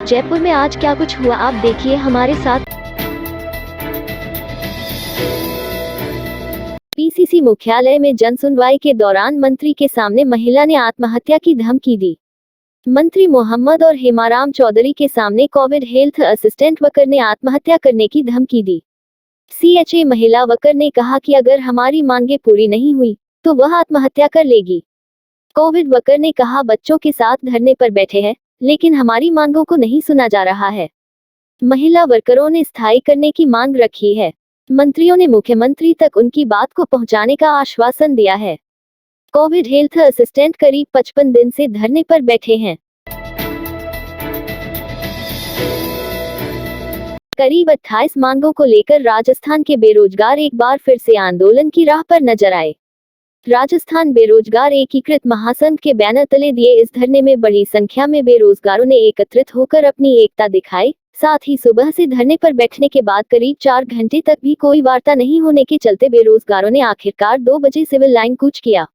जयपुर में आज क्या कुछ हुआ आप देखिए हमारे साथ। पीसीसी मुख्यालय में जनसुनवाई के दौरान मंत्री के सामने महिला ने आत्महत्या की धमकी दी। मंत्री मोहम्मद और हेमाराम चौधरी के सामने कोविड हेल्थ असिस्टेंट वर्कर ने आत्महत्या करने की धमकी दी। सीएचए महिला वर्कर ने कहा कि अगर हमारी मांगें पूरी नहीं हुई तो वह आत्महत्या कर लेगी। कोविड वर्कर ने कहा बच्चों के साथ धरने पर बैठे हैं, लेकिन हमारी मांगों को नहीं सुना जा रहा है। महिला वर्करों ने स्थायी करने की मांग रखी है। मंत्रियों ने मुख्यमंत्री तक उनकी बात को पहुंचाने का आश्वासन दिया है। कोविड हेल्थ असिस्टेंट करीब 55 दिन से धरने पर बैठे हैं। करीब 28 मांगों को लेकर राजस्थान के बेरोजगार एक बार फिर से आंदोलन की राह पर नजर आए। राजस्थान बेरोजगार एकीकृत महासंघ के बैनर तले दिए इस धरने में बड़ी संख्या में बेरोजगारों ने एकत्रित होकर अपनी एकता दिखाई। साथ ही सुबह से धरने पर बैठने के बाद करीब 4 घंटे तक भी कोई वार्ता नहीं होने के चलते बेरोजगारों ने आखिरकार 2 बजे सिविल लाइन कूच किया।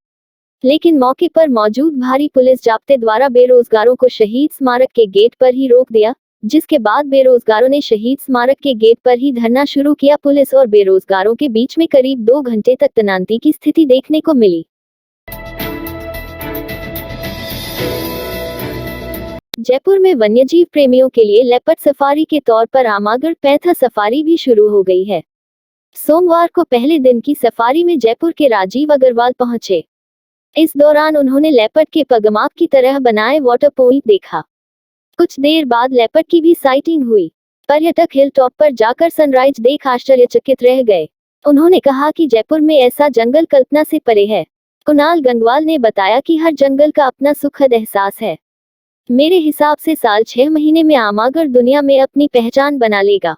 लेकिन मौके पर मौजूद भारी पुलिस जाब्ते द्वारा बेरोजगारों को शहीद स्मारक के गेट पर ही रोक दिया, जिसके बाद बेरोजगारों ने शहीद स्मारक के गेट पर ही धरना शुरू किया। पुलिस और बेरोजगारों के बीच में करीब 2 घंटे तक तनातनी की स्थिति देखने को मिली। जयपुर में वन्यजीव प्रेमियों के लिए लेपर्ड सफारी के तौर पर आमागढ़ पैंथर सफारी भी शुरू हो गई है। सोमवार को पहले दिन की सफारी में जयपुर के राजीव अग्रवाल पहुंचे। इस दौरान उन्होंने लेपर्ड के पगमार्क की तरह बनाए वाटर पॉइंट देखा। कुछ देर बाद लेपर्ड की भी साइटिंग हुई। पर्यटक हिल टॉप पर जाकर सनराइज देख आश्चर्यचकित रह गए। उन्होंने कहा कि जयपुर में ऐसा जंगल कल्पना से परे है। कुणाल गंगवाल ने बताया कि हर जंगल का अपना सुखद एहसास है। मेरे हिसाब से साल 6 महीने में आमागढ़ दुनिया में अपनी पहचान बना लेगा।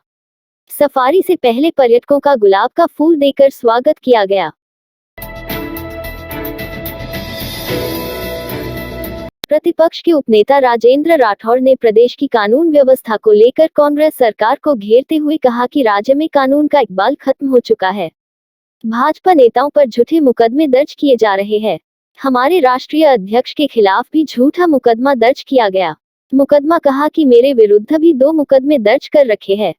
सफारी से पहले पर्यटकों का गुलाब का फूल देकर स्वागत किया गया। प्रतिपक्ष के उपनेता राजेंद्र राठौड़ ने प्रदेश की कानून व्यवस्था को लेकर कांग्रेस सरकार को घेरते हुए कहा कि राज्य में कानून का इकबाल खत्म हो चुका है। भाजपा नेताओं पर झूठे मुकदमे दर्ज किए जा रहे हैं। हमारे राष्ट्रीय अध्यक्ष के खिलाफ भी झूठा मुकदमा दर्ज किया गया। मुकदमा कहा कि मेरे विरुद्ध भी 2 मुकदमे दर्ज कर रखे हैं।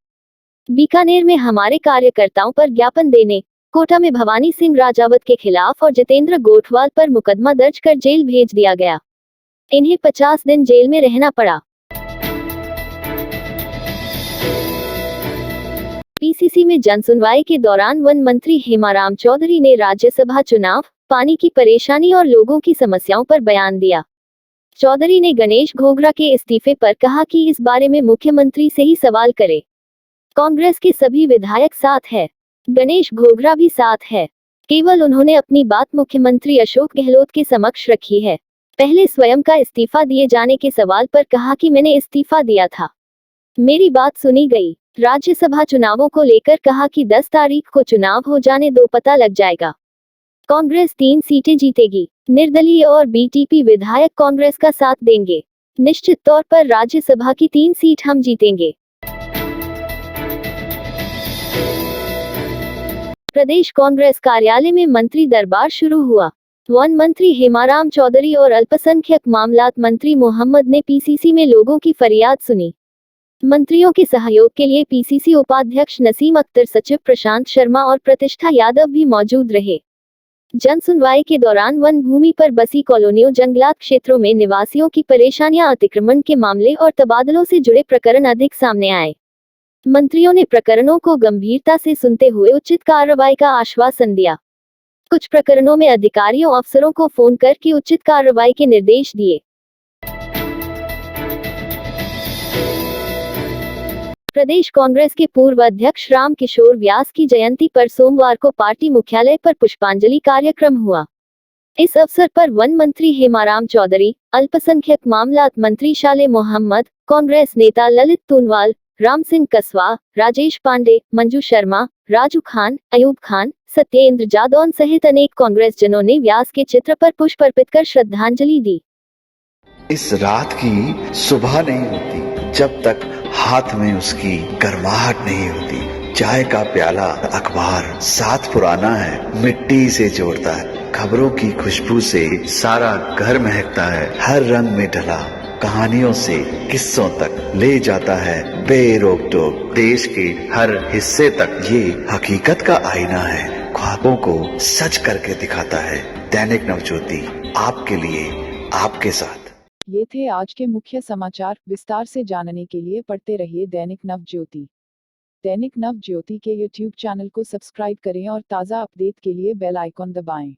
बीकानेर में हमारे कार्यकर्ताओं पर ज्ञापन देने, कोटा में भवानी सिंह राजावत के खिलाफ और जितेंद्र गोठवाल पर मुकदमा दर्ज कर जेल भेज दिया गया। इन्हें 50 दिन जेल में रहना पड़ा। पीसीसी में जनसुनवाई के दौरान वन मंत्री हेमाराम चौधरी ने राज्यसभा चुनाव, पानी की परेशानी और लोगों की समस्याओं पर बयान दिया। चौधरी ने गणेश घोगरा के इस्तीफे पर कहा कि इस बारे में मुख्यमंत्री से ही सवाल करे। कांग्रेस के सभी विधायक साथ है, गणेश घोगरा भी साथ है। केवल उन्होंने अपनी बात मुख्यमंत्री अशोक गहलोत के समक्ष रखी है। पहले स्वयं का इस्तीफा दिए जाने के सवाल पर कहा कि मैंने इस्तीफा दिया था, मेरी बात सुनी गई। राज्यसभा चुनावों को लेकर कहा कि 10 तारीख को चुनाव हो जाने दो, पता लग जाएगा। कांग्रेस 3 सीटें जीतेगी। निर्दलीय और बीटीपी विधायक कांग्रेस का साथ देंगे। निश्चित तौर पर राज्यसभा की 3 सीट हम जीतेंगे। प्रदेश कांग्रेस कार्यालय में मंत्री दरबार शुरू हुआ। वन मंत्री हेमाराम चौधरी और अल्पसंख्यक मामलात मंत्री मोहम्मद ने पीसीसी में लोगों की फरियाद सुनी। मंत्रियों के सहयोग के लिए पीसीसी उपाध्यक्ष नसीम अख्तर, सचिव प्रशांत शर्मा और प्रतिष्ठा यादव भी मौजूद रहे। जनसुनवाई के दौरान वन भूमि पर बसी कॉलोनियों, जंगलात क्षेत्रों में निवासियों की परेशानियां, अतिक्रमण के मामले और तबादलों से जुड़े प्रकरण अधिक सामने आए। मंत्रियों ने प्रकरणों को गंभीरता से सुनते हुए उचित कार्रवाई का आश्वासन दिया। कुछ प्रकरणों में अधिकारियों, अफसरों को फोन करके उचित कार्रवाई के निर्देश दिए। प्रदेश कांग्रेस के पूर्व अध्यक्ष राम किशोर व्यास की जयंती पर सोमवार को पार्टी मुख्यालय पर पुष्पांजलि कार्यक्रम हुआ। इस अवसर पर वन मंत्री हेमाराम चौधरी, अल्पसंख्यक मामलात मंत्री शाले मोहम्मद, कांग्रेस नेता ललित तूनवाल, राम सिंह कसवा, राजेश पांडे, मंजू शर्मा, राजू खान, अयूब खान, सत्येंद्र जादौन सहित अनेक कांग्रेस जनों ने व्यास के चित्र पर पुष्प अर्पित कर श्रद्धांजलि दी। इस रात की सुबह नहीं होती जब तक हाथ में उसकी गर्माहट नहीं होती। चाय का प्याला, अखबार साथ पुराना है, मिट्टी से जोड़ता है। खबरों की खुशबू से सारा घर महकता है। हर रंग में ढला कहानियों से किस्सों तक ले जाता है बेरोक टोक। देश के हर हिस्से तक ये हकीकत का आईना है, ख्वाबों को सच करके दिखाता है। दैनिक नवज्योति, आपके लिए, आपके साथ। ये थे आज के मुख्य समाचार। विस्तार से जानने के लिए पढ़ते रहिए दैनिक नवज्योति। दैनिक नवज्योति के YouTube चैनल को सब्सक्राइब करें और ताज़ा अपडेट के लिए बेल आइकॉन दबाएं।